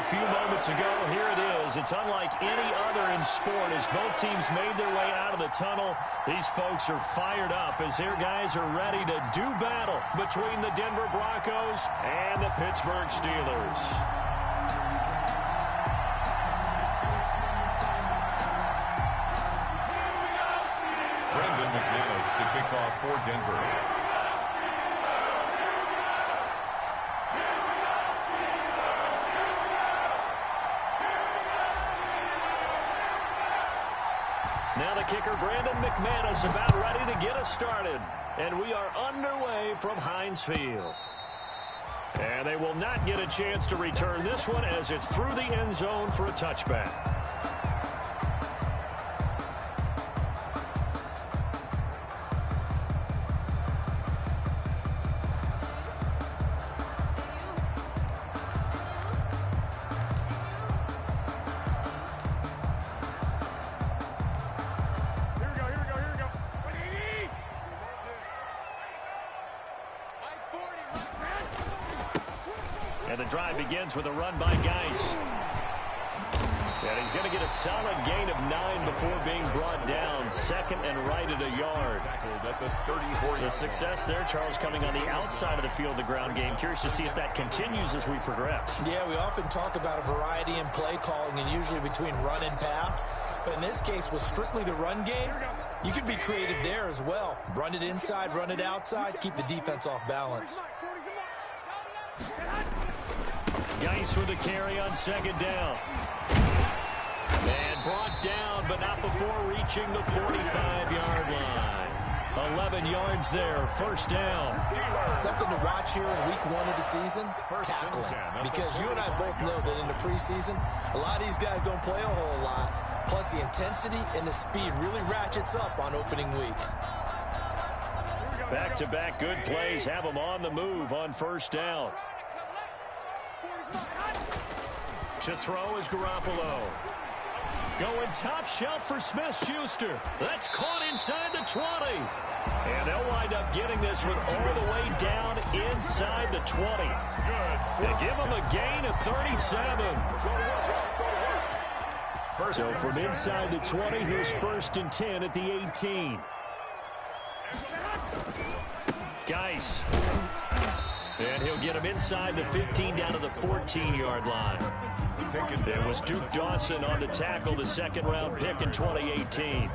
few moments ago. Here it is. It's unlike any other in sport as both teams made their way out of the tunnel. These folks are fired up as their guys are ready to do battle between the Denver Broncos and the Pittsburgh Steelers. To kick off for Denver. Now the kicker, Brandon McManus, about ready to get us started. And we are underway from Heinz Field. And they will not get a chance to return this one as it's through the end zone for a touchback. And the drive begins with a run by Geis. And he's going to get a solid gain of 9 before being brought down. Second and right at a yard. The success there, Charles, coming on the outside of the field, the ground game. Curious to see if that continues as we progress. Yeah, we often talk about a variety in play calling and usually between run and pass. But in this case, with strictly the run game, you can be creative there as well. Run it inside, run it outside, keep the defense off balance. Geis with the carry on second down. And brought down, but not before reaching the 45-yard line. 11 yards there, first down. Something to watch here in week 1 of the season, tackling. Because you and I both know that in the preseason, a lot of these guys don't play a whole lot. Plus the intensity and the speed really ratchets up on opening week. Back-to-back good plays have them on the move on first down. To throw is Garoppolo. Going top shelf for Smith-Schuster. That's caught inside the 20. And they'll wind up getting this one all the way down inside the 20. They give them a gain of 37. So from inside the 20, here's first and 10 at the 18. Geis. And he'll get him inside the 15 down to the 14-yard line. It was Duke Dawson on the tackle, the second-round pick in 2018.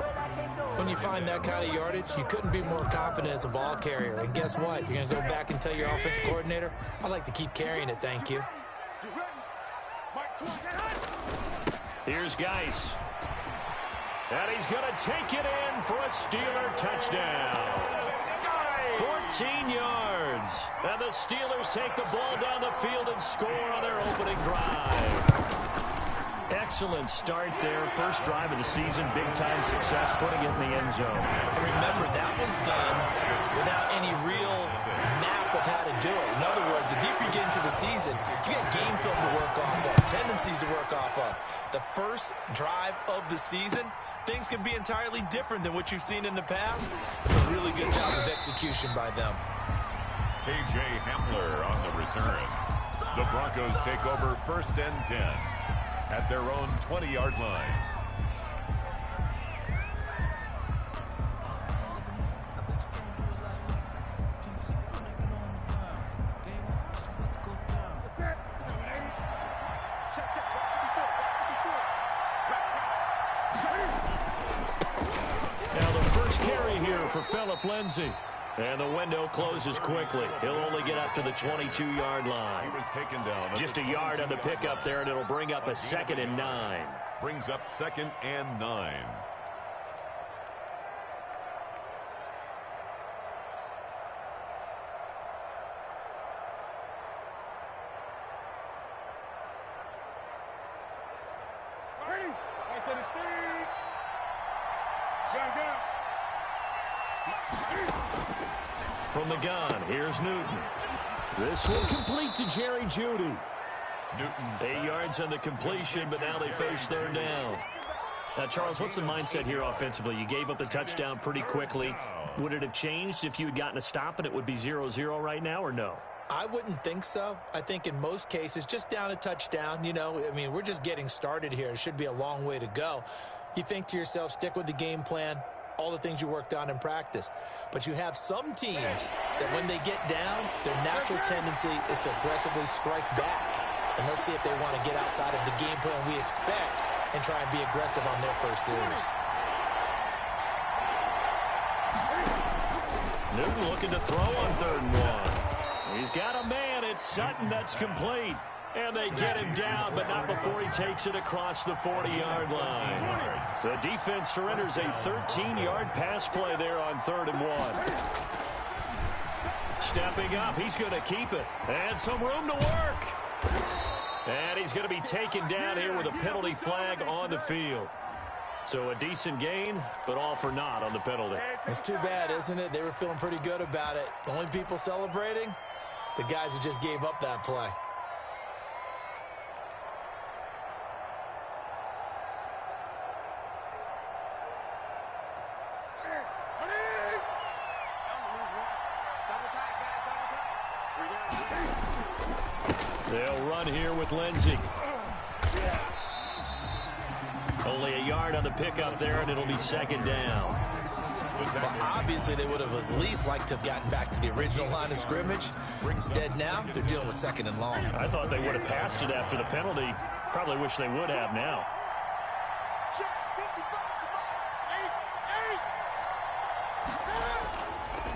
When you find that kind of yardage, you couldn't be more confident as a ball carrier. And guess what? You're going to go back and tell your offensive coordinator, I'd like to keep carrying it, thank you. Here's Geis. And he's going to take it in for a Steeler touchdown. 14 yards. And the Steelers take the ball down the field and score on their opening drive. Excellent start there. First drive of the season. Big-time success putting it in the end zone. And remember, that was done without any real map of how to do it. In other words, the deeper you get into the season, you got game film to work off of, tendencies to work off of. The first drive of the season, things can be entirely different than what you've seen in the past. It's a really good job of execution by them. K.J. Hamler on the return. The Broncos take over first and 10 at their own 20-yard line. Now the first carry here for Phillip Lindsay. And the window closes quickly. He'll only get up to the 22-yard line. He was taken down. Just a yard on the pickup there, and it'll bring up a 2nd and 9. Brings up 2nd and 9. From the gun, here's Newton. This will complete to Jerry Jeudy. Newton's 8 yards on the completion, but now they face third down. Now, Charles, what's the mindset here offensively? You gave up the touchdown pretty quickly. Would it have changed if you had gotten a stop and it would be 0-0 right now, or no? I wouldn't think so. I think in most cases, just down a touchdown, you know, I mean, we're just getting started here. It should be a long way to go. You think to yourself, stick with the game plan, all the things you worked on in practice. But you have some teams that when they get down, their natural tendency is to aggressively strike back. And let's see if they want to get outside of the game plan we expect and try and be aggressive on their first series. Newton looking to throw on 3rd and 1. He's got a man. It's Sutton that's complete. And they get him down, but not before he takes it across the 40-yard line. The defense surrenders a 13-yard pass play there on 3rd and 1. Stepping up, he's going to keep it. And some room to work. And he's going to be taken down here with a penalty flag on the field. So a decent gain, but all for naught on the penalty. It's too bad, isn't it? They were feeling pretty good about it. The only people celebrating, the guys who just gave up that play. They'll run here with Lindsey. Only a yard on the pickup there, and it'll be 2nd down. Well, obviously, they would have at least liked to have gotten back to the original line of scrimmage. Instead, now, they're dealing with 2nd and long. I thought they would have passed it after the penalty. Probably wish they would have now.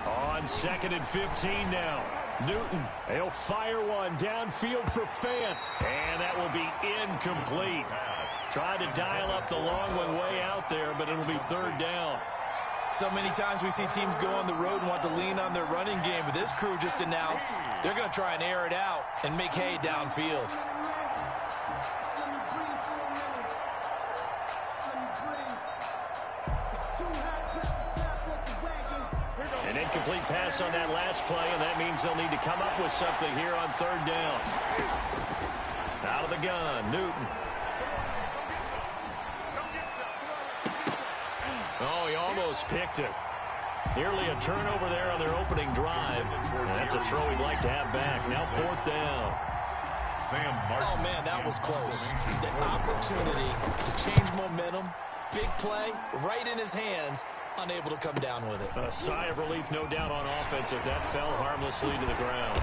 On 2nd and 15 now. Newton, he'll fire one downfield for Fant. And that will be incomplete. Tried to dial up the long one way out there, but it'll be 3rd down. So many times we see teams go on the road and want to lean on their running game, but this crew just announced they're going to try and air it out and make hay downfield. An incomplete pass on that last play, and that means they'll need to come up with something here on 3rd down. Out of the gun, Newton. Oh, he almost picked it. Nearly a turnover there on their opening drive. And that's a throw he'd like to have back. Now 4th down. Oh, man, that was close. The opportunity to change momentum, big play, right in his hands, unable to come down with it. A sigh of relief, no doubt, on offense if that fell harmlessly to the ground.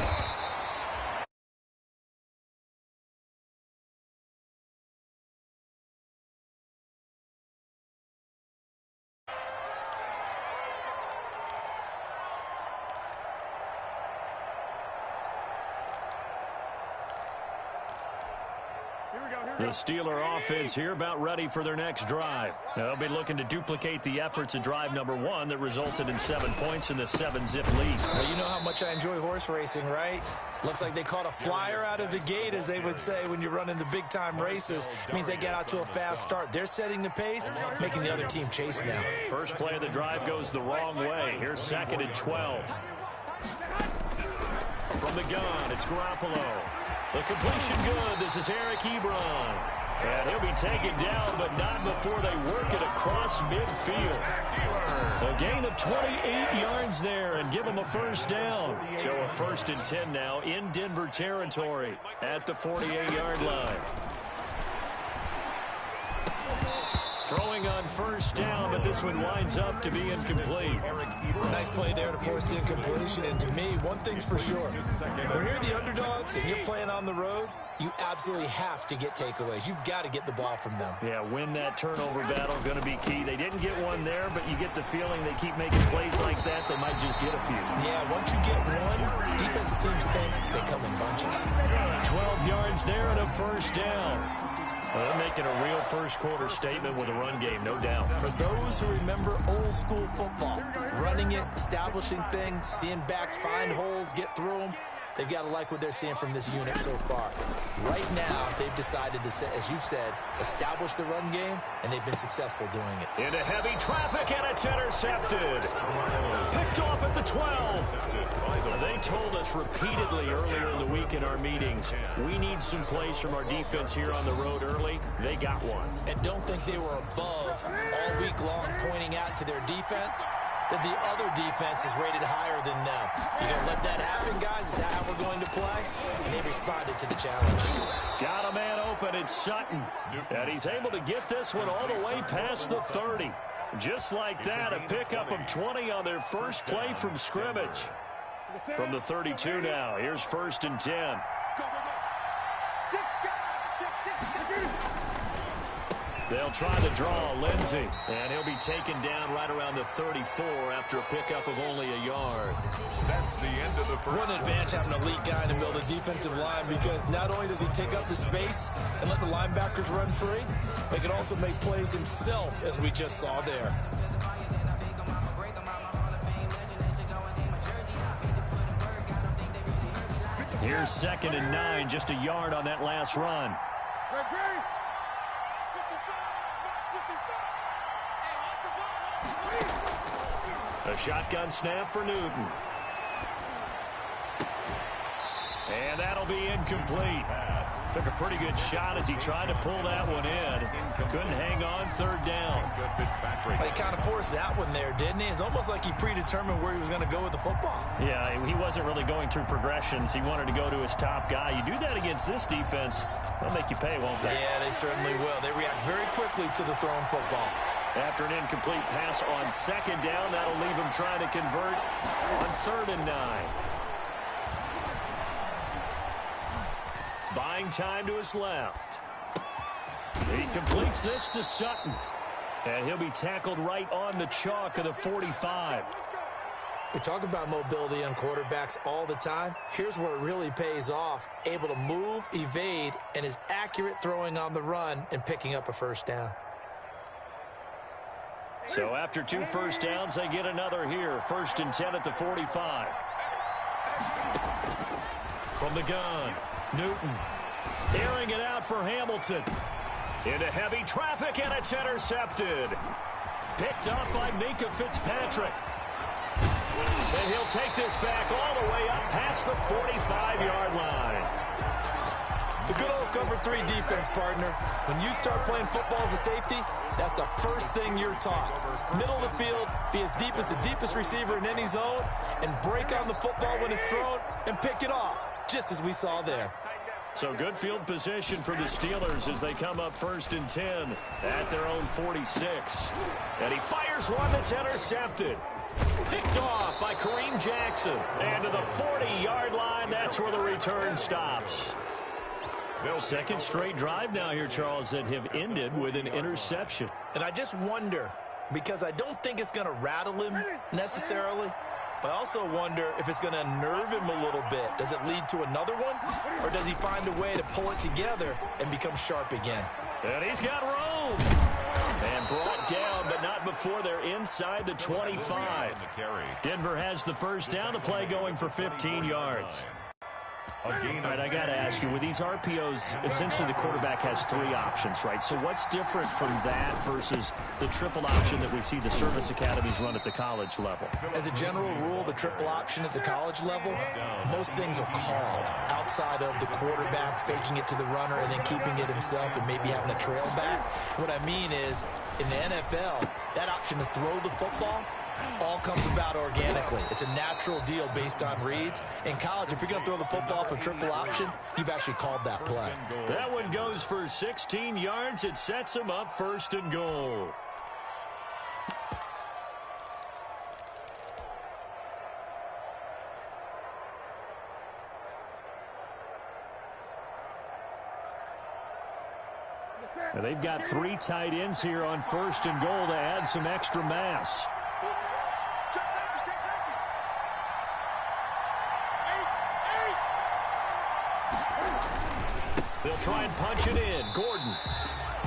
The Steeler offense here about ready for their next drive. They'll be looking to duplicate the efforts of drive number 1 that resulted in 7 points in the 7-zip lead. Well, you know how much I enjoy horse racing, right? Looks like they caught a flyer out of the gate, as they would say when you're running the big-time races. It means they get out to a fast start. They're setting the pace, making the other team chase now. First play of the drive goes the wrong way. Here's 2nd and 12. From the gun, it's Garoppolo. The completion good. This is Eric Ebron. And he'll be taken down, but not before they work it across midfield. A gain of 28 yards there and give them a 1st down. So a 1st and 10 now in Denver territory at the 48-yard line. Throwing on 1st down, but this one winds up to be incomplete. Nice play there to force the incompletion. And to me, one thing's for sure. When you're the underdogs and you're playing on the road, you absolutely have to get takeaways. You've got to get the ball from them. Yeah, win that turnover battle, going to be key. They didn't get one there, but you get the feeling they keep making plays like that, they might just get a few. Yeah, once you get one, defensive teams think they come in bunches. 12 yards there and a 1st down. Well, they're making a real first-quarter statement with a run game, no doubt. For those who remember old-school football, running it, establishing things, seeing backs find holes, get through them, they've got to like what they're seeing from this unit so far. Right now, they've decided to, as you've said, establish the run game, and they've been successful doing it. Into heavy traffic, and it's intercepted. Picked off at the 12. They told us repeatedly earlier in the week in our meetings, we need some plays from our defense here on the road early. They got one. And don't think they were above all week long pointing out to their defense. that the other defense is rated higher than them. You going to let that happen, guys? Is that how we're going to play? And they responded to the challenge. Got a man open. It's Sutton. And he's able to get this one all the way past the 30. Just like that, a pickup of 20 on their first play from scrimmage. From the 32 now, here's 1st and 10. They'll try to draw Lindsey, and he'll be taken down right around the 34 after a pickup of only a yard. That's the end of the first. What an advantage having an elite guy in the middle of the defensive line, because not only does he take up the space and let the linebackers run free, but he can also make plays himself, as we just saw there. Here's 2nd and 9, just a yard on that last run. A shotgun snap for Newton. And that'll be incomplete. Took a pretty good shot as he tried to pull that one in. Couldn't hang on, 3rd down. He kind of forced that one there, didn't he? It's almost like he predetermined where he was going to go with the football. Yeah, he wasn't really going through progressions. He wanted to go to his top guy. You do that against this defense, they'll make you pay, won't they? Yeah, they certainly will. They react very quickly to the thrown football. After an incomplete pass on 2nd down, that'll leave him trying to convert on 3rd and 9. Buying time to his left. He completes this to Sutton. And he'll be tackled right on the chalk of the 45. We talk about mobility on quarterbacks all the time. Here's where it really pays off. Able to move, evade, and is accurate throwing on the run and picking up a 1st down. So after 2 first downs, they get another here. 1st and 10 at the 45. From the gun, Newton airing it out for Hamilton. Into heavy traffic, and it's intercepted. Picked up by Minka Fitzpatrick. And he'll take this back all the way up past the 45-yard line. The good old cover 3 defense, partner. When you start playing football as a safety, that's the first thing you're taught. Middle of the field, be as deep as the deepest receiver in any zone, and break on the football when it's thrown and pick it off, just as we saw there. So good field position for the Steelers as they come up 1st and 10 at their own 46. And he fires one that's intercepted. Picked off by Kareem Jackson. And to the 40-yard line, that's where the return stops. 2nd straight drive now here, Charles, that have ended with an interception. And I just wonder, because I don't think it's going to rattle him necessarily, but I also wonder if it's going to unnerve him a little bit. Does it lead to another one? Or does he find a way to pull it together and become sharp again? And he's got room. And brought down, but not before they're inside the 25. Denver has the 1st down. The play going for 15 yards. All right, I got to ask you, with these RPOs, essentially the quarterback has 3 options, right? So what's different from that versus the triple option that we see the service academies run at the college level? As a general rule, the triple option at the college level, most things are called outside of the quarterback faking it to the runner and then keeping it himself and maybe having a trail back. What I mean is, in the NFL, that option to throw the football all comes about organically. It's a natural deal based on reads. In college, if you're going to throw the football for triple option, you've actually called that play. That one goes for 16 yards. It sets him up 1st and goal. Now they've got 3 tight ends here on 1st and goal to add some extra mass. They'll try and punch it in. Gordon.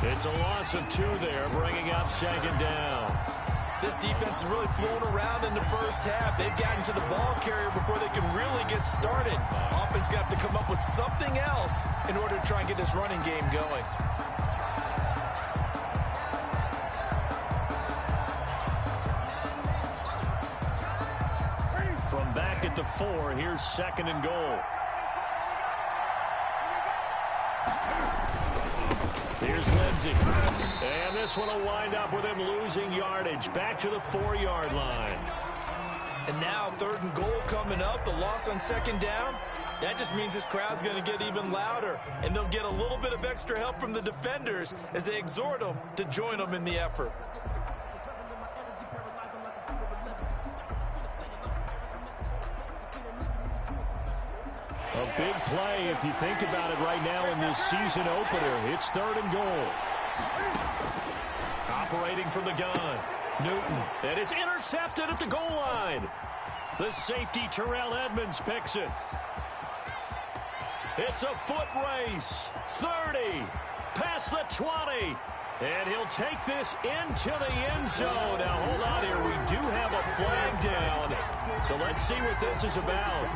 It's a loss of 2 there, bringing up 2nd down. This defense is really flown around in the first half. They've gotten to the ball carrier before they can really get started. Offense got to come up with something else in order to try and get this running game going. From back at the 4, here's 2nd and goal. Here's Lindsey. And this one will wind up with him losing yardage. Back to the 4-yard line. And now 3rd and goal coming up. The loss on 2nd down. That just means this crowd's going to get even louder. And they'll get a little bit of extra help from the defenders as they exhort them to join them in the effort. A big play if you think about it right now in this season opener. It's 3rd and goal. Operating from the gun. Newton. And it's intercepted at the goal line. The safety, Terrell Edmonds, picks it. It's a foot race. 30. Past the 20. And he'll take this into the end zone. Now, hold on here. We do have a flag down. So let's see what this is about.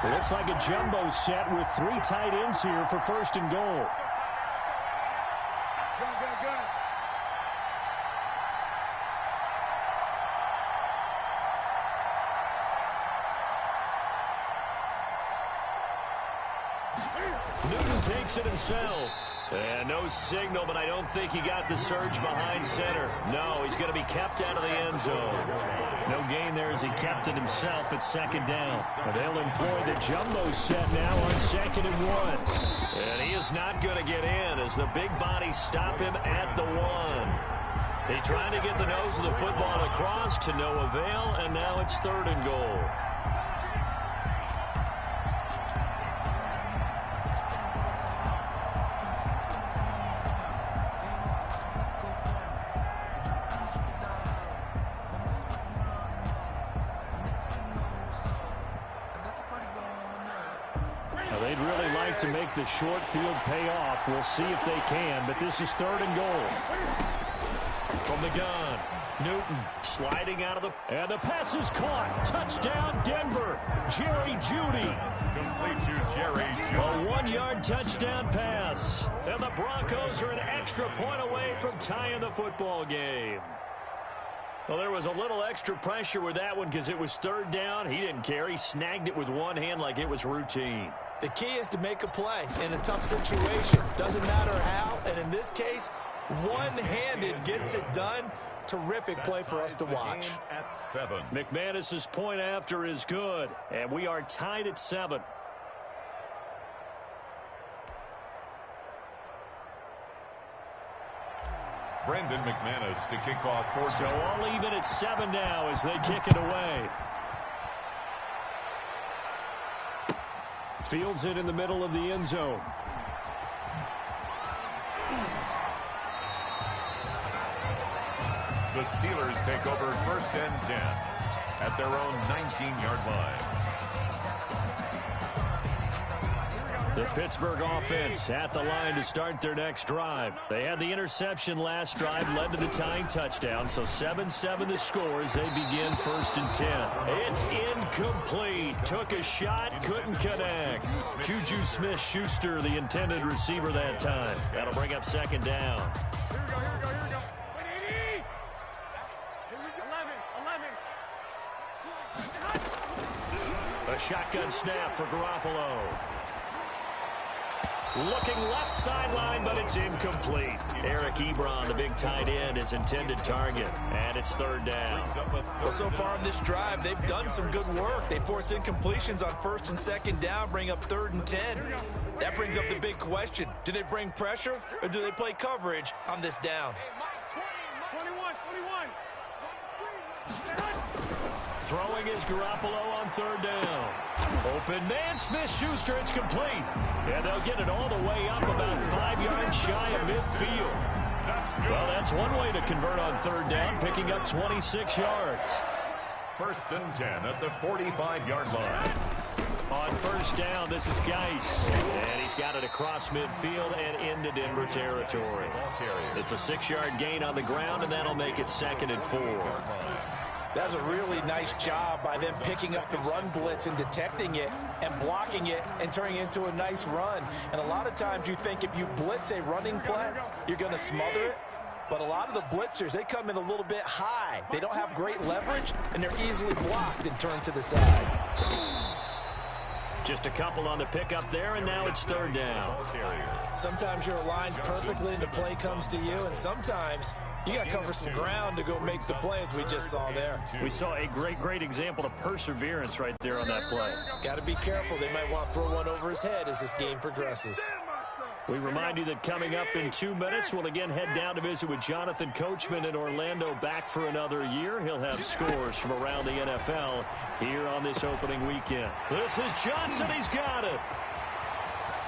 Looks like a jumbo set with 3 tight ends here for 1st and goal. Newton takes it himself. And no signal, but I don't think he got the surge behind center. No, he's going to be kept out of the end zone. No gain there as he kept it himself at 2nd down. And they'll employ the jumbo set now on 2nd and 1. And he is not going to get in as the big bodies stop him at the 1. They tried to get the nose of the football across to no avail, and now it's 3rd and goal. They'd really like to make the short field pay off. We'll see if they can, but this is 3rd and goal. From the gun, Newton sliding out of the... And the pass is caught. Touchdown, Denver. Jerry Jeudy. Complete to Jerry Jeudy. A 1-yard touchdown pass. And the Broncos are an extra point away from tying the football game. Well, there was a little extra pressure with that one because it was 3rd down. He didn't care. He snagged it with one hand like it was routine. The key is to make a play in a tough situation. Doesn't matter how, and in this case, one-handed gets it done. Terrific play for us to watch. At 7. McManus's point after is good, and we are tied at 7. Brandon McManus to kick off 4. So all even at 7 now as they kick it away. Fields it in the middle of the end zone. The Steelers take over 1st and 10 at their own 19-yard line. The Pittsburgh offense at the line to start their next drive. They had the interception last drive, led to the tying touchdown, so 7-7 the score as they begin 1st and 10. It's incomplete. Took a shot, couldn't connect. Juju Smith-Schuster, the intended receiver that time. That'll bring up 2nd down. A shotgun snap for Garoppolo. Looking left sideline, but it's incomplete. Eric Ebron, the big tight end, is intended target. And it's 3rd down. Well, so far in this drive, they've done some good work. They force incompletions on 1st and 2nd down, bring up 3rd and 10. That brings up the big question. Do they bring pressure, or do they play coverage on this down? 21. Throwing is Garoppolo on 3rd down. Open man, Smith-Schuster, it's complete. And they'll get it all the way up about 5 yards shy of midfield. Well, that's one way to convert on 3rd down, picking up 26 yards. 1st and 10 at the 45-yard line. On first down, this is Geis. And he's got it across midfield and into Denver territory. It's a 6-yard gain on the ground, and that'll make it 2nd and 4. That's a really nice job by them picking up the run blitz and detecting it and blocking it and turning it into a nice run. And a lot of times you think if you blitz a running play, you're going to smother it. But a lot of the blitzers, they come in a little bit high. They don't have great leverage, and they're easily blocked and turned to the side. Just a couple on the pickup there, and now it's 3rd down. Sometimes you're aligned perfectly and the play comes to you, and sometimes you got to cover some ground to go make the play, as we just saw there. We saw a great example of perseverance right there on that play. Got to be careful. They might want to throw one over his head as this game progresses. We remind you that coming up in 2 minutes, we'll again head down to visit with Jonathan Coachman in Orlando, back for another year. He'll have scores from around the NFL here on this opening weekend. This is Johnson. He's got it.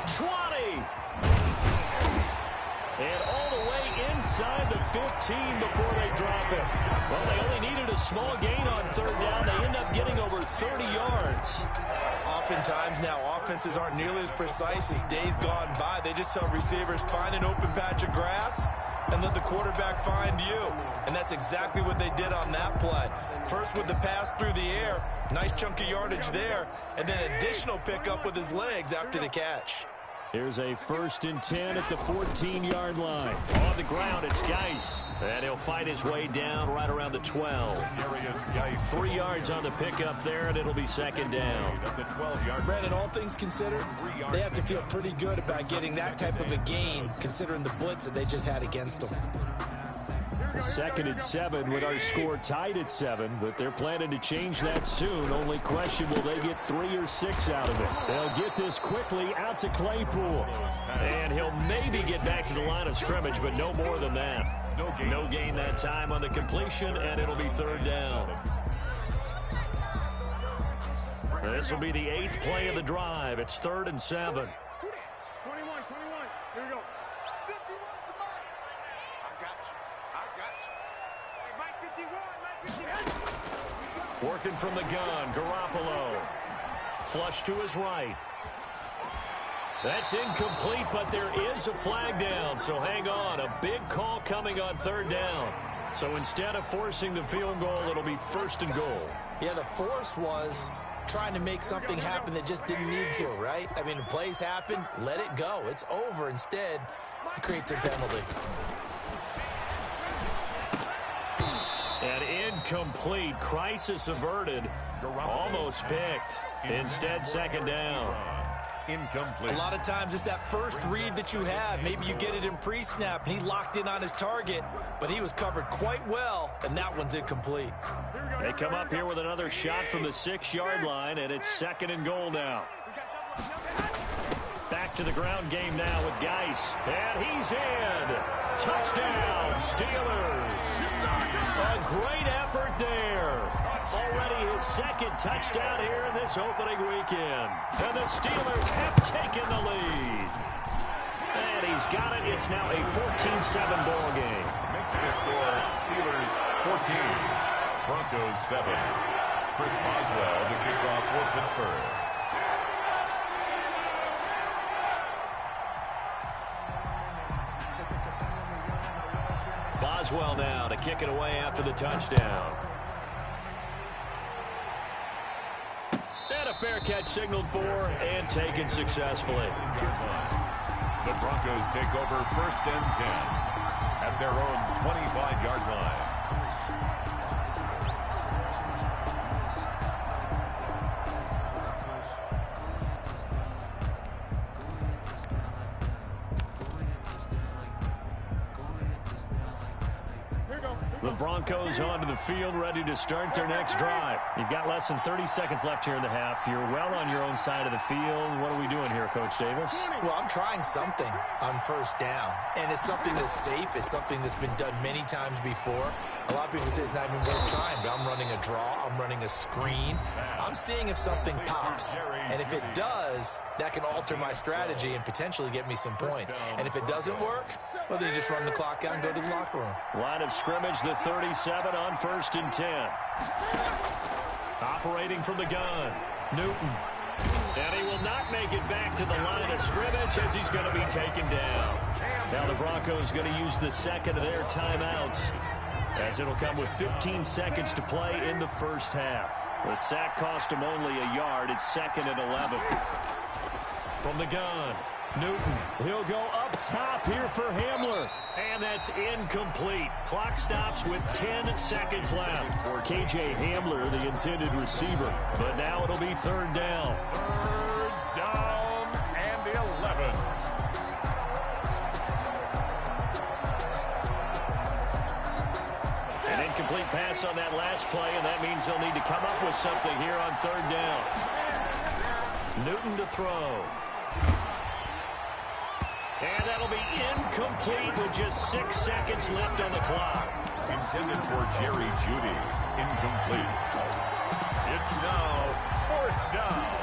20. And all the way inside the 15 before they drop it. Well, they only needed a small gain on 3rd down. They end up getting over 30 yards. Oftentimes now offenses aren't nearly as precise as days gone by. They just tell receivers, find an open patch of grass and let the quarterback find you. And that's exactly what they did on that play. First with the pass through the air, nice chunk of yardage there, and then additional pickup with his legs after the catch. Here's a 1st and 10 at the 14-yard line. On the ground, it's Geis. And he'll fight his way down right around the 12. 3 yards on the pickup there, and it'll be 2nd down. Brandon, all things considered, they have to feel pretty good about getting that type of a gain, considering the blitz that they just had against them. 2nd and 7 with our score tied at 7, but they're planning to change that soon. Only question, will they get 3 or 6 out of it? They'll get this quickly out to Claypool. And he'll maybe get back to the line of scrimmage, but no more than that. No gain that time on the completion, and it'll be 3rd down. This will be the 8th play of the drive. It's 3rd and 7. 21. Here we go. Working from the gun, Garoppolo. Flush to his right. That's incomplete, but there is a flag down, so hang on. A big call coming on 3rd down. So instead of forcing the field goal, it'll be 1st and goal. Yeah, the force was trying to make something happen that just didn't need to, right? I mean, plays happen, let it go. It's over. Instead, it creates a penalty. And incomplete. Crisis averted. Almost picked. Instead, 2nd down. Incomplete. A lot of times it's that first read that you have. Maybe you get it in pre-snap, and he locked in on his target, but he was covered quite well, and that one's incomplete. They come up here with another shot from the 6-yard line, and it's 2nd and goal now. Back to the ground game now with Geis. And he's in. Touchdown, Steelers. A great effort there. Already his 2nd touchdown here in this opening weekend. And the Steelers have taken the lead. And he's got it. It's now a 14-7 ball game. Makes the score Steelers 14, Broncos 7. Chris Boswell the kickoff for Pittsburgh. Boswell now to kick it away after the touchdown. And a fair catch signaled for and taken successfully. The Broncos take over 1st and 10 at their own 25-yard line. The Broncos onto the field, ready to start their next drive. You've got less than 30 seconds left here in the half. You're well on your own side of the field. What are we doing here, Coach Davis? Well, I'm trying something on 1st down, and it's something that's safe. It's something that's been done many times before. A lot of people say it's not even worth trying, but I'm running a draw. I'm running a screen. I'm seeing if something pops, and if it does, that can alter my strategy and potentially get me some points. And if it doesn't work, well, then you just run the clock out and go to the locker room. Line of scrimmage, the 37 on 1st and 10. Operating from the gun, Newton. And he will not make it back to the line of scrimmage as he's going to be taken down. Now the Broncos going to use the second of their timeouts, as it'll come with 15 seconds to play in the first half. The sack cost him only a yard. It's 2nd and 11. From the gun, Newton. He'll go up top here for Hamler. And that's incomplete. Clock stops with 10 seconds left. For K.J. Hamler, the intended receiver. But now it'll be 3rd down. 3rd down and 11. An incomplete pass on that last play, and that means they'll need to come up with something here on 3rd down. Newton to throw. And that'll be incomplete with just 6 seconds left on the clock. Intended for Jerry Jeudy. Incomplete. It's now 4th down.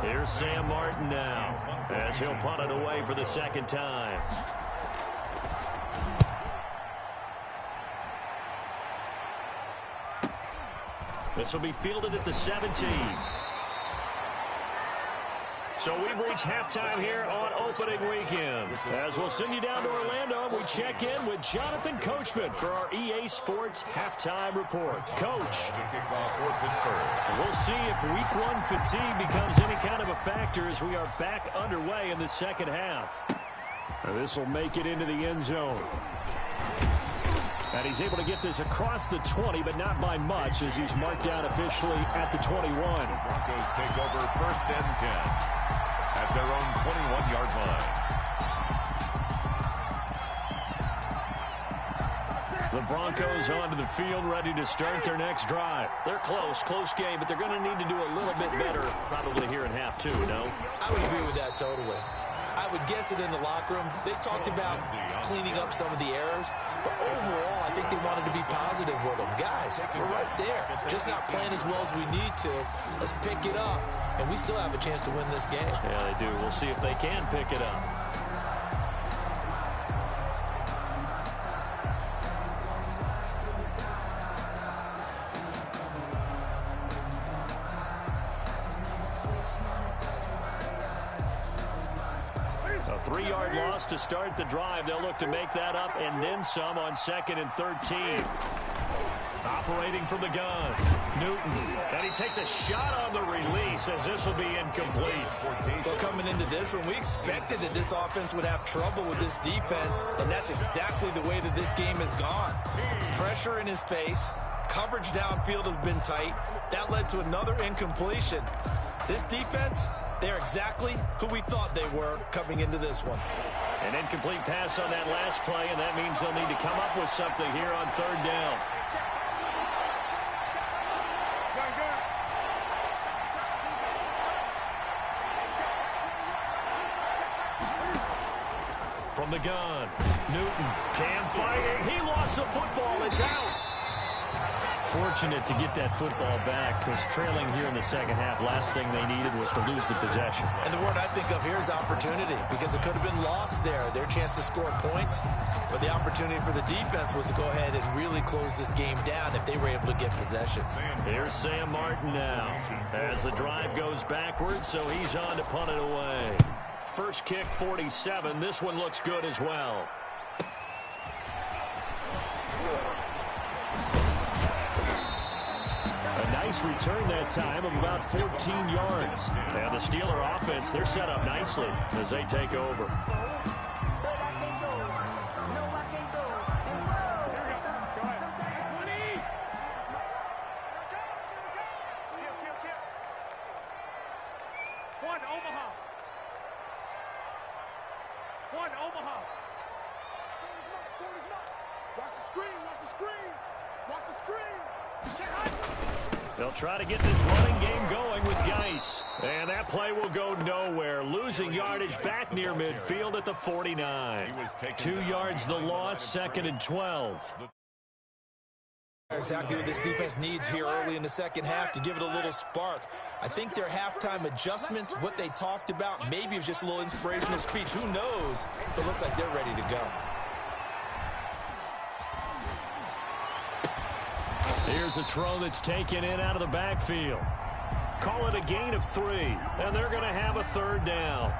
Here's Sam Martin now, as he'll punt it away for the 2nd time. This will be fielded at the 17. So we've reached halftime here on opening weekend. As we'll send you down to Orlando, and we check in with Jonathan Coachman for our EA Sports Halftime Report. Coach, we'll see if week 1 fatigue becomes any kind of a factor as we are back underway in the second half. This will make it into the end zone. And he's able to get this across the 20, but not by much, as he's marked down officially at the 21. The Broncos take over 1st and 10 at their own 21-yard line. The Broncos onto the field, ready to start their next drive. They're close game, but they're going to need to do a little bit better probably here in half 2, no? I would agree with that totally. I would guess it in the locker room. They talked about cleaning up some of the errors, but overall, I think they wanted to be positive with them. Guys, we're right there. Just not playing as well as we need to. Let's pick it up, and we still have a chance to win this game. Yeah, they do. We'll see if they can pick it up. A 3-yard loss to start the drive. They'll look to make that up and then some on 2nd and 13. Operating from the gun, Newton. And he takes a shot on the release as this will be incomplete. Well, coming into this one, we expected that this offense would have trouble with this defense, and that's exactly the way that this game has gone. Pressure in his face. Coverage downfield has been tight. That led to another incompletion. This defense, they're exactly who we thought they were coming into this one. An incomplete pass on that last play, and that means they'll need to come up with something here on 3rd down. From the gun, Newton, Cam fighting. He lost the football. It's out. Fortunate to get that football back, because trailing here in the second half, last thing they needed was to lose the possession. And the word I think of here is opportunity, because it could have been lost there, their chance to score points. But the opportunity for the defense was to go ahead and really close this game down if they were able to get possession. Here's Sam Martin now, as the drive goes backwards, so he's on to punt it away. First kick, 47. This one looks good as well. A nice return that time of about 14 yards. And the Steeler offense, they're set up nicely as they take over. They'll try to get this running game going with Geis. And that play will go nowhere. Losing yardage back near midfield at the 49. 2 yards the loss, 2nd and 12. Exactly what this defense needs here early in the second half to give it a little spark. I think their halftime adjustments, what they talked about, maybe it was just a little inspirational speech. Who knows? But it looks like they're ready to go. Here's a throw that's taken in out of the backfield. Call it a gain of 3, and they're going to have a third down.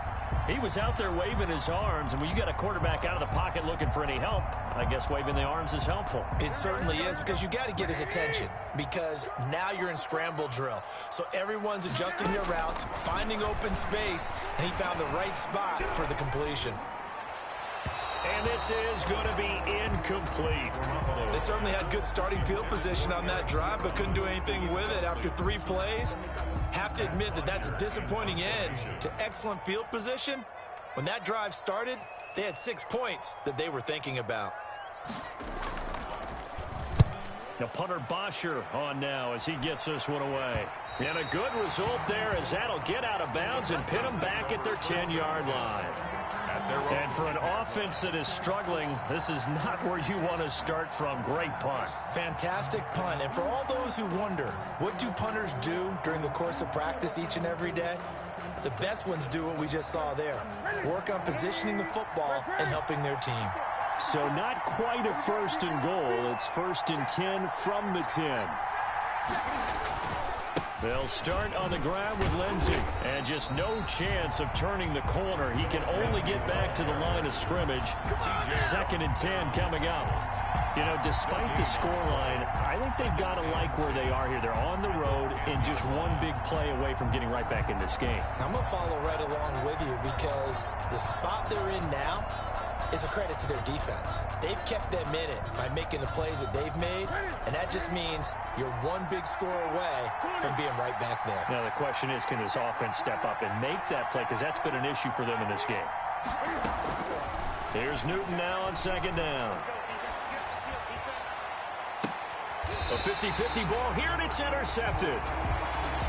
He was out there waving his arms, and when you got a quarterback out of the pocket looking for any help, I guess waving the arms is helpful. It certainly is, because you got to get his attention, because now you're in scramble drill. So everyone's adjusting their routes, finding open space, and he found the right spot for the completion. And this is going to be incomplete. They certainly had good starting field position on that drive, but couldn't do anything with it after 3 plays. Have to admit that that's a disappointing end to excellent field position. When that drive started, they had 6 points that they were thinking about. Now punter Bosher on now as he gets this one away. And a good result there as that'll get out of bounds and pin them back at their 10-yard line. And for an offense that is struggling, this is not where you want to start from. Great punt. Fantastic punt. And for all those who wonder, what do punters do during the course of practice each and every day? The best ones do what we just saw there. Work on positioning the football and helping their team. So not quite a 1st and goal. It's 1st and 10 from the 10. They'll start on the ground with Lindsey. And just no chance of turning the corner. He can only get back to the line of scrimmage. 2nd and 10 coming up. You know, despite the scoreline, I think they've got to like where they are here. They're on the road and just one big play away from getting right back in this game. I'm going to follow right along with you, because the spot they're in now is a credit to their defense. They've kept them in it by making the plays that they've made, and that just means you're one big score away from being right back there. Now the question is, can this offense step up and make that play, because that's been an issue for them in this game. Here's Newton now on 2nd down. A 50-50 ball here, and it's intercepted.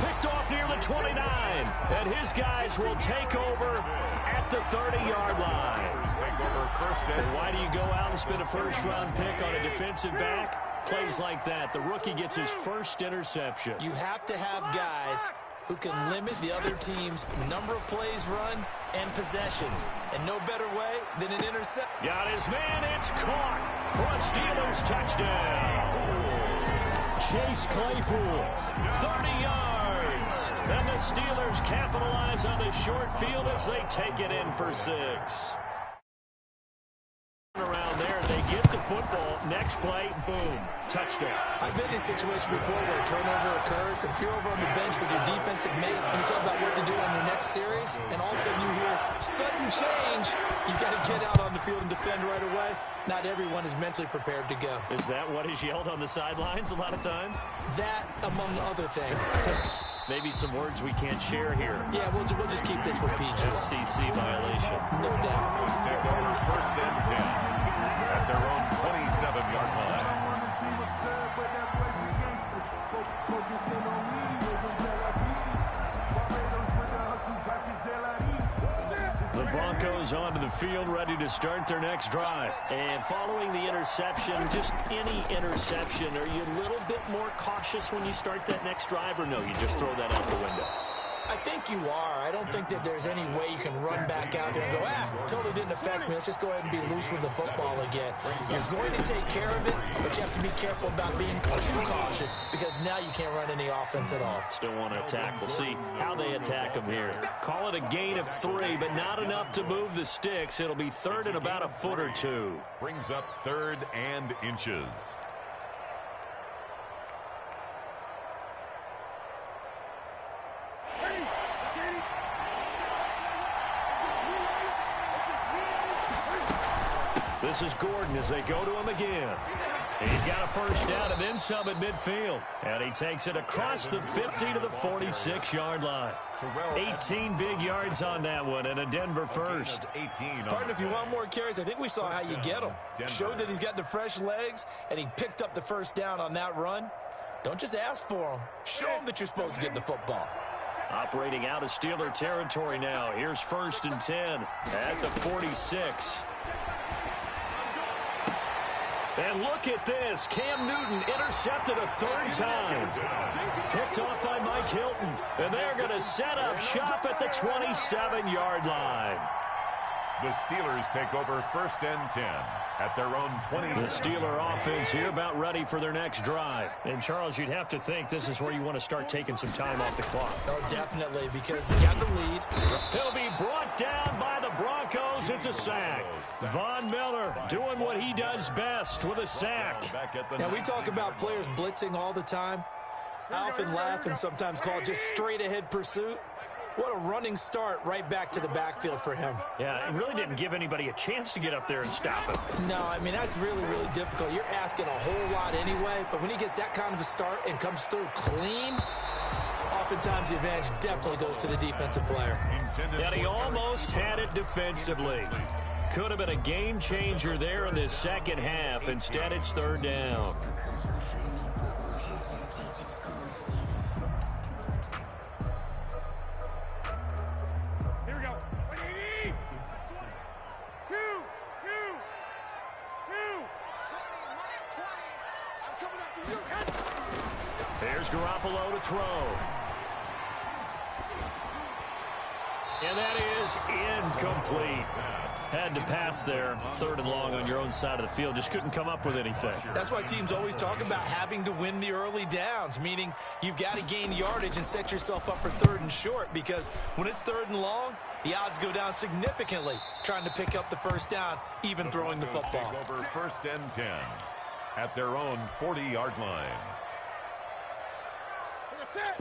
Picked off near the 29, and his guys will take over at the 30-yard line. And why do you go out and spend a 1st-round pick on a defensive back? Plays like that. The rookie gets his 1st interception. You have to have guys who can limit the other team's number of plays run and possessions. And no better way than an interception. Got his man. It's caught for a Steelers touchdown. Chase Claypool, 30 yards. And the Steelers capitalize on the short field as they take it in for 6. Around there, they get the football. Next play, boom, touchdown. I've been in a situation before where a turnover occurs, and if you're over on the bench with your defensive mate and you talk about what to do on your next series, and all of a sudden you hear sudden change, you got to get out on the field and defend right away. Not everyone is mentally prepared to go. Is that what is yelled on the sidelines a lot of times? That, among other things. Maybe some words we can't share here. Yeah, we'll just keep this with PG. FCC violation. No doubt. Take over 1st and 10 at their own 27-yard line. The Broncos onto the field, ready to start their next drive. And following the interception, just any interception, are you a little bit more cautious when you start that next drive, or no, you just throw that out the window? I think you are. I don't think that there's any way you can run back out there and go, totally didn't affect me. Let's just go ahead and be loose with the football again. You're going to take care of it, but you have to be careful about being too cautious, because now you can't run any offense at all. Still want to attack. We'll see how they attack them here. Call it a gain of 3, but not enough to move the sticks. It'll be 3rd and about a foot or 2. Brings up 3rd and inches. This is Gordon as they go to him again. He's got a 1st down and then some at midfield. And he takes it across the 50 to the 46-yard line. 18 big yards on that one, and a Denver 1st. Partner, if you want more carries, I think we saw how you get them. Showed that he's got the fresh legs, and he picked up the 1st down on that run. Don't just ask for them. Show them that you're supposed to get the football. Operating out of Steeler territory now. Here's 1st and 10 at the 46. And look at this. Cam Newton intercepted a 3rd time. Picked off by Mike Hilton. And they're going to set up shop at the 27-yard line. The Steelers take over 1st and 10 at their own 20. The Steeler offense here about ready for their next drive. And, Charles, you'd have to think this is where you want to start taking some time off the clock. Oh, definitely, because you got the lead. He'll be brought down by the Broncos. It's a sack. Von Miller doing what he does best with a sack. Now, we talk about players blitzing all the time. I often laugh and sometimes call it just straight-ahead pursuit. What a running start right back to the backfield for him. Yeah, it really didn't give anybody a chance to get up there and stop him. No, I mean, that's really, really difficult. You're asking a whole lot anyway, but when he gets that kind of a start and comes through clean, oftentimes the advantage definitely goes to the defensive player. And he almost had it defensively. Could have been a game changer there in this second half. Instead, it's third down. Here's Garoppolo to throw. And that is incomplete. Had to pass there, third and long on your own side of the field. Just couldn't come up with anything. That's why teams always talk about having to win the early downs, meaning you've got to gain yardage and set yourself up for third and short, because when it's third and long, the odds go down significantly trying to pick up the first down, even throwing the football. Take over first and 10 at their own 40-yard line.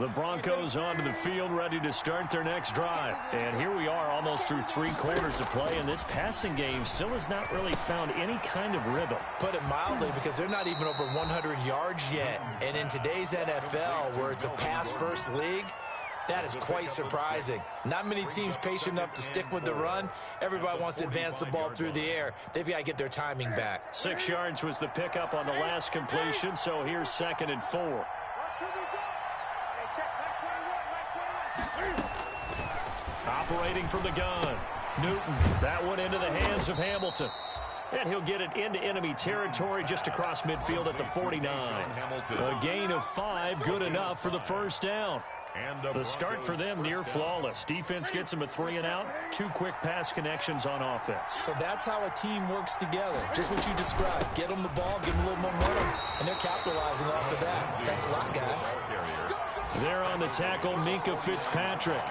The Broncos onto the field, ready to start their next drive. And here we are almost through 3 quarters of play, and this passing game still has not really found any kind of rhythm. Put it mildly, because they're not even over 100 yards yet. And in today's NFL, where it's a pass-first league, that is quite surprising. Not many teams patient enough to stick with the run. Everybody wants to advance the ball through the air. They've got to get their timing back. 6 yards was the pickup on the last completion, so here's 2nd and 4. Operating from the gun. Newton, that one into the hands of Hamilton. And he'll get it into enemy territory just across midfield at the 49. A gain of 5, good enough for the first down. The start for them near flawless. Defense gets them a 3 and out. 2 quick pass connections on offense. So that's how a team works together. Just what you described. Get them the ball, give them a little momentum, and they're capitalizing off of that. Thanks a lot, guys. There on the tackle, Minkah Fitzpatrick.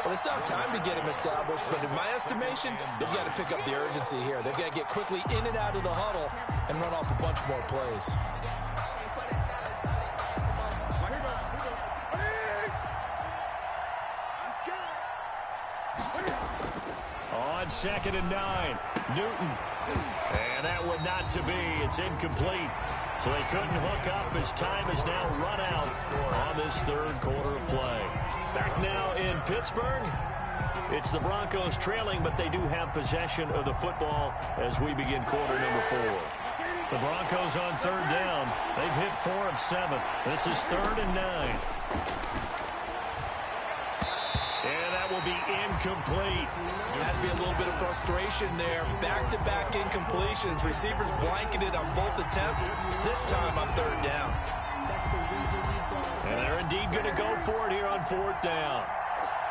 Well, they still have time to get him established, but in my estimation, they've got to pick up the urgency here. They've got to get quickly in and out of the huddle and run off a bunch more plays. On 2nd and 9, Newton. And that one not to be. It's incomplete. So they couldn't hook up as time is now run out on this third quarter of play. Back now in Pittsburgh. It's the Broncos trailing, but they do have possession of the football as we begin quarter number 4. The Broncos on third down. They've hit 4 of 7. This is 3rd and 9. And that will be incomplete. Has to be a little bit of frustration there. Back-to-back incompletions. Receivers blanketed on both attempts, this time on third down. And they're indeed going to go for it here on 4th down.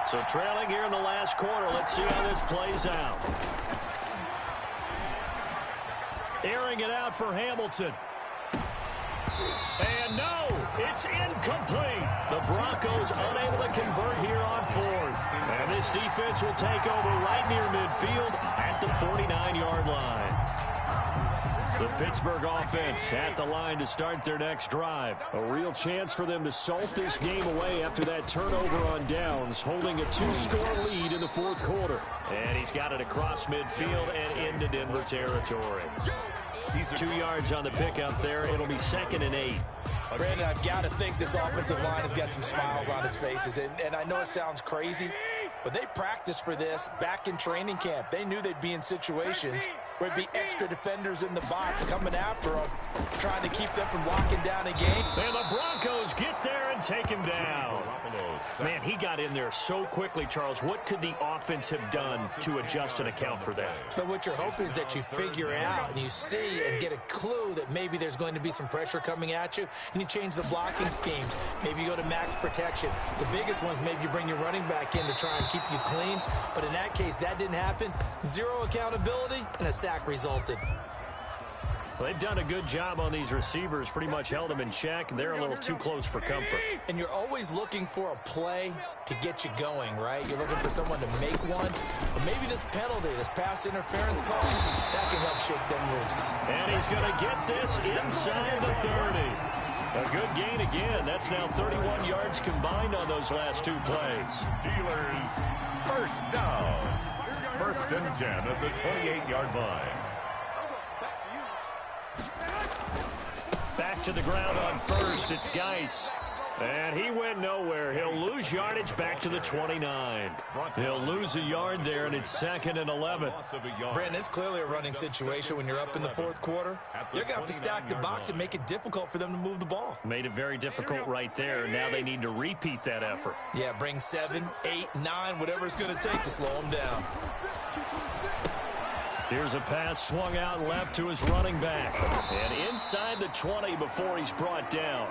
So trailing here in the last quarter. Let's see how this plays out. Airing it out for Hamilton. And no, it's incomplete. The Broncos unable to convert here on 4th. And this defense will take over right near midfield at the 49-yard line. The Pittsburgh offense at the line to start their next drive. A real chance for them to salt this game away after that turnover on downs, holding a 2-score lead in the 4th quarter. And he's got it across midfield and into Denver territory. 2 yards on the pickup there. It'll be 2nd and 8. Brandon, I've got to think this offensive line has got some smiles on its faces. And I know it sounds crazy, but they practiced for this back in training camp. They knew they'd be in situations where it'd be extra defenders in the box coming after them, trying to keep them from locking down a game. And the Broncos get there and take him down. Man, he got in there so quickly, Charles. What could the offense have done to adjust and account for that? But what you're hoping is that you figure out and you see and get a clue that maybe there's going to be some pressure coming at you, and you change the blocking schemes. Maybe you go to max protection. The biggest ones, maybe you bring your running back in to try and keep you clean. But in that case, that didn't happen. 0 accountability, and a sack resulted. They've done a good job on these receivers, pretty much held them in check. They're a little too close for comfort. And you're always looking for a play to get you going, right? You're looking for someone to make one. But maybe this penalty, this pass interference call, that can help shake them loose. And he's going to get this inside the 30. A good gain again. That's now 31 yards combined on those last two plays. Steelers first down. First and 10 at the 28-yard line. Back to the ground on first. It's Geis. And he went nowhere. He'll lose yardage back to the 29. He'll lose a yard there, and it's 2nd and 11. Brandon, it's clearly a running situation when you're up in the fourth quarter. They're going to have to stack the box and make it difficult for them to move the ball. Made it very difficult right there. Now they need to repeat that effort. Yeah, bring 7, 8, 9, whatever it's going to take to slow them down. Here's a pass swung out left to his running back. And inside the 20 before he's brought down.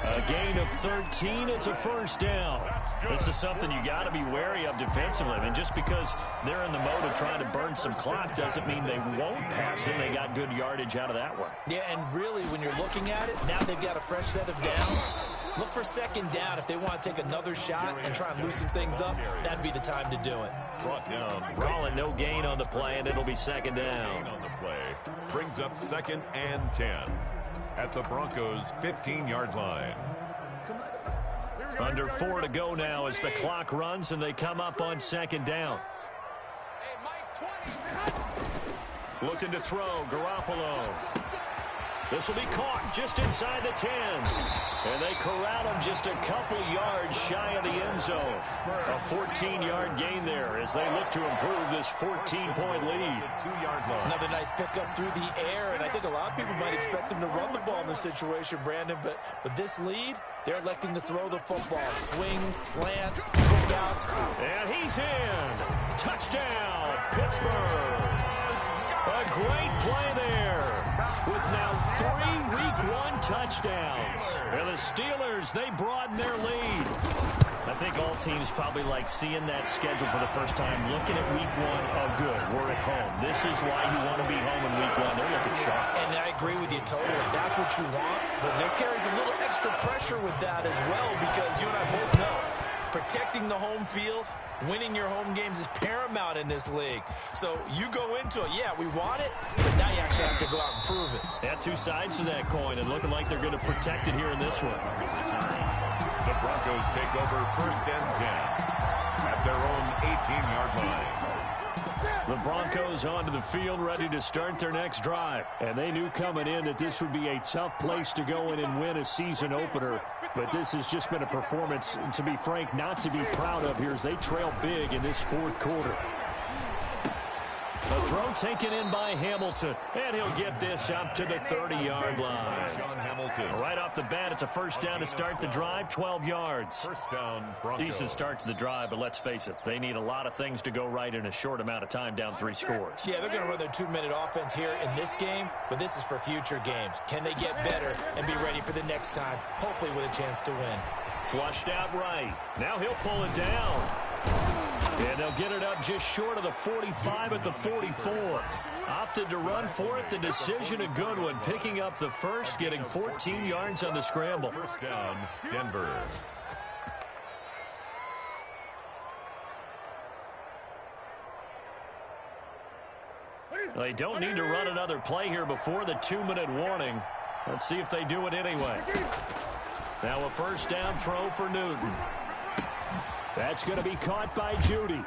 A gain of 13, it's a first down. This is something you got to be wary of defensively. I mean, just because they're in the mode of trying to burn some clock doesn't mean they won't pass it. They got good yardage out of that one. Yeah, and really, when you're looking at it, now they've got a fresh set of downs. Look for second down. If they want to take another shot and try and loosen things up, that'd be the time to do it. Brought down. Call it no gain on the play, and it'll be second down. On the play brings up 2nd and 10 at the Broncos' 15-yard line. Under 4 to go now as the clock runs, and they come up on second down. Looking to throw, Garoppolo. This will be caught just inside the 10. And they corral him just a couple yards shy of the end zone. A 14-yard gain there as they look to improve this 14-point lead. 2-yard line. Another nice pickup through the air, and I think a lot of people might expect them to run the ball in this situation, Brandon, but with this lead, they're electing to throw the football. Swing, slant, hook out. And he's in. Touchdown, Pittsburgh. A great play there with now 3 Week 1 touchdowns. And the Steelers, they broaden their lead. I think all teams probably like seeing that schedule for the first time, looking at Week 1. Oh, good, we're at home. This is why you want to be home in Week 1. They're looking sharp. And I agree with you totally. That's what you want. But there carries a little extra pressure with that as well because you and I both know protecting the home field, winning your home games is paramount in this league. So you go into it, yeah, we want it, but now you actually have to go out and prove it. Yeah, two sides to that coin, and looking like they're going to protect it here in this one. The Broncos take over 1st and 10 at their own 18-yard line. The Broncos onto the field, ready to start their next drive. And they knew coming in that this would be a tough place to go in and win a season opener. But this has just been a performance, to be frank, not to be proud of here as they trail big in this fourth quarter. A throw taken in by Hamilton. And he'll get this up to the 30-yard line. Sean Hamilton. Right off the bat, it's a first down to start the drive, 12 yards. First down, Broncos. Decent start to the drive, but let's face it, they need a lot of things to go right in a short amount of time, down 3 scores. Yeah, they're going to run their 2-minute offense here in this game, but this is for future games. Can they get better and be ready for the next time, hopefully with a chance to win? Flushed out right. Now he'll pull it down. And they'll get it up just short of the 45 at the 44. Opted to run for it. The decision a good one. Picking up the first, getting 14 yards on the scramble. First down, Denver. They don't need to run another play here before the 2-minute warning. Let's see if they do it anyway. Now a first down throw for Newton. That's going to be caught by Judy.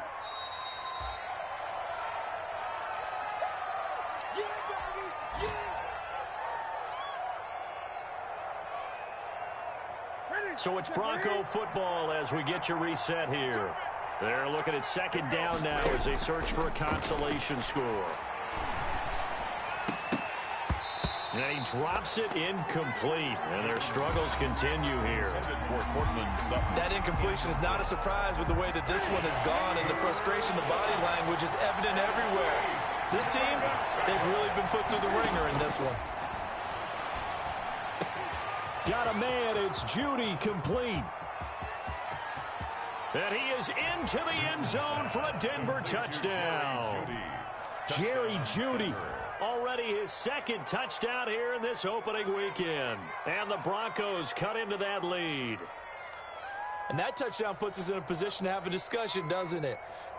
So it's Bronco football as we get you reset here. They're looking at second down now as they search for a consolation score. And he drops it incomplete, and their struggles continue here. That incompletion is not a surprise with the way that this one has gone, and the frustration of body language is evident everywhere. This team, they've really been put through the ringer in this one. Got a man, it's Judy, complete. And he is into the end zone for a Denver touchdown. Jerry Judy already already his second touchdown here in this opening weekend. And the Broncos cut into that lead. And that touchdown puts us in a position to have a discussion, doesn't it?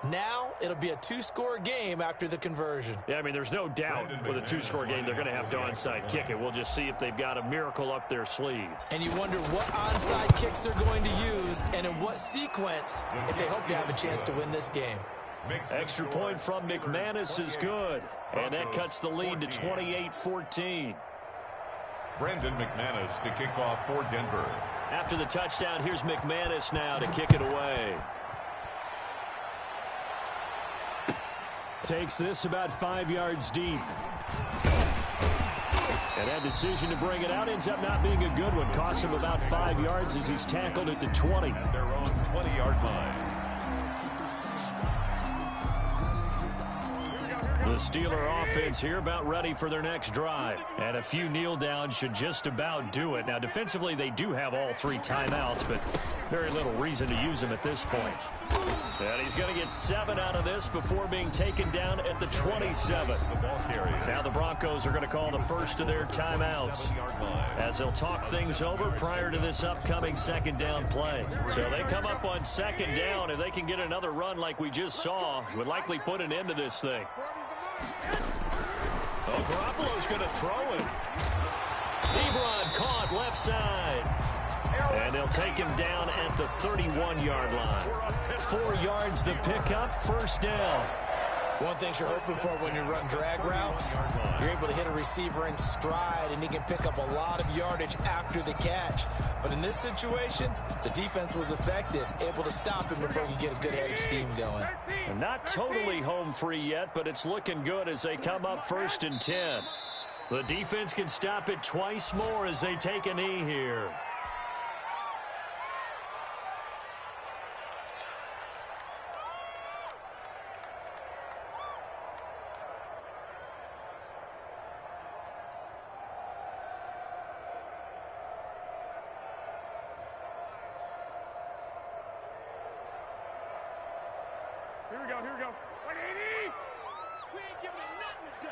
Now it'll be a two-score game after the conversion. Yeah, I mean, there's no doubt with a two-score game they're going to have to onside kick it. We'll just see if they've got a miracle up their sleeve. And you wonder what onside kicks they're going to use and in what sequence if they hope to have a chance to win this game. Extra point from McManus is good. And that cuts the lead to 28-14. Brandon McManus to kick off for Denver. After the touchdown, here's McManus now to kick it away. Takes this about 5 yards deep. And that decision to bring it out ends up not being a good one. Costs him about 5 yards as he's tackled at the 20. At their own 20-yard line. The Steeler offense here about ready for their next drive. And a few kneel downs should just about do it. Now, defensively, they do have all 3 timeouts, but very little reason to use them at this point. And he's going to get 7 out of this before being taken down at the 27. Now the Broncos are going to call the first of their timeouts as they'll talk things over prior to this upcoming second down play. So they come up on second down, and they can get another run like we just saw. Would likely put an end to this thing. Oh, Garoppolo's going to throw it. Ebron caught left side. And they'll take him down at the 31-yard line. 4 yards the pickup, first down. One thing you're hoping for when you run drag routes, you're able to hit a receiver in stride, and he can pick up a lot of yardage after the catch. But in this situation, the defense was effective, able to stop him before he could get a good head of steam going. And not totally home free yet, but it's looking good as they come up 1st and 10. The defense can stop it twice more as they take a knee here. Here we go, here we go. 180! We ain't giving him nothing today.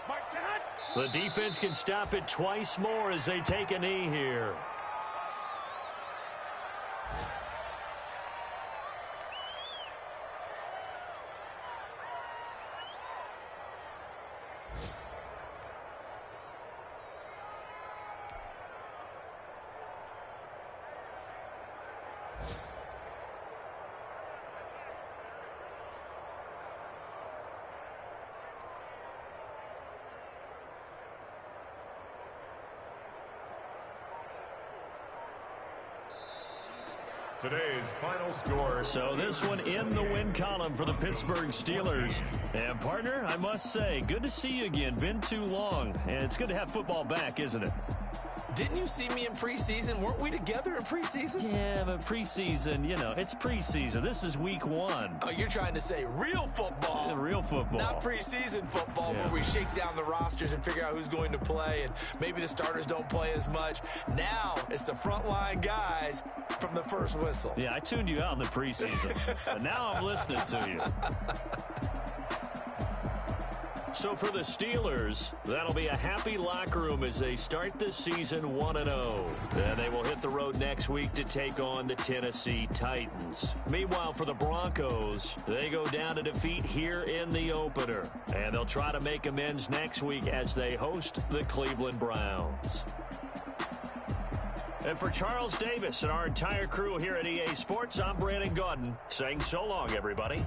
Mark shot. The defense can stop it twice more as they take a knee here. Today's final score. So this one in the win column for the Pittsburgh Steelers. And partner, I must say, good to see you again. Been too long. And it's good to have football back, isn't it? Didn't you see me in preseason? Weren't we together in preseason? Yeah, but preseason, you know, it's preseason. This is week 1. Oh, you're trying to say real football. Yeah, real football. Not preseason football where we shake down the rosters and figure out who's going to play, and maybe the starters don't play as much. Now it's the frontline guys from the first whistle. Yeah, I tuned you out in the preseason, but now I'm listening to you. So for the Steelers, that'll be a happy locker room as they start the season 1-0. Then they will hit the road next week to take on the Tennessee Titans. Meanwhile, for the Broncos, they go down to defeat here in the opener. And they'll try to make amends next week as they host the Cleveland Browns. And for Charles Davis and our entire crew here at EA Sports, I'm Brandon Gaudin saying so long, everybody.